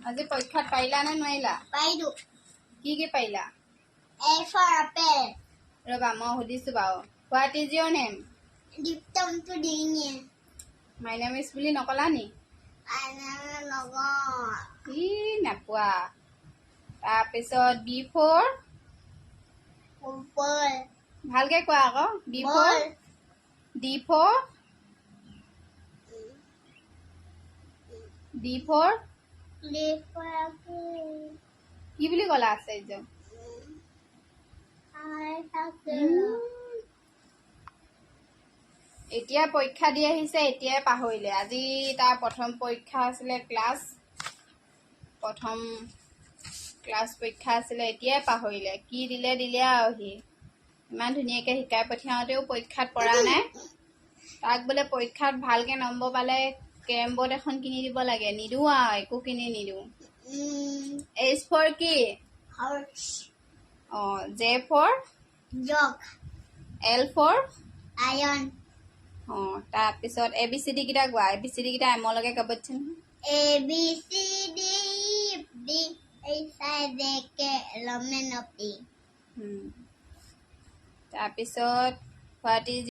আজি পৰীক্ষাত পাৰিলা নে নোৱাৰিলা? পাৰিলোঁ। কি পাৰিলা? A for apple. ৰবা মই সুধিছো বাৰু। What is your name? Diptom to dingin. My name is বুলি নকলা নি? Anak logo. ই নাপোৱা। তাৰপিছত B for Purple. ভালকে কোৱা আকৌ। B for D for D for D for apple. কি বুলি ক'লা আশ্চৰ্য? এতিয়া পৰীক্ষা দি আহিছে, এতিয়াই পাহৰিলে। আজি তাৰ প্ৰথম পৰীক্ষা আছিলে প্ৰথম ক্লাছ পৰীক্ষা আছিলে, এতিয়াই পাহৰিলে। কি দিলে আৰু সি ইমান ধুনীয়াকৈ শিকাই পঠিয়াওঁতেও পৰীক্ষাত পৰা নাই। তাক বোলে পৰীক্ষাত ভালকৈ নম্বৰ পালে কেৰম বৰ্ড এখন কিনি দিব লাগে। নিদিওঁ আৰু একো কিনি নিদিওঁ। H for কি? Horse. J for Jog. L for Iron. তাৰপিছত ABCD কেইটা কোৱা। ABCD কেইটা এমলৈকে গাবচোন। A B C D E F D H I J K L M N O P. তাৰপিছত What is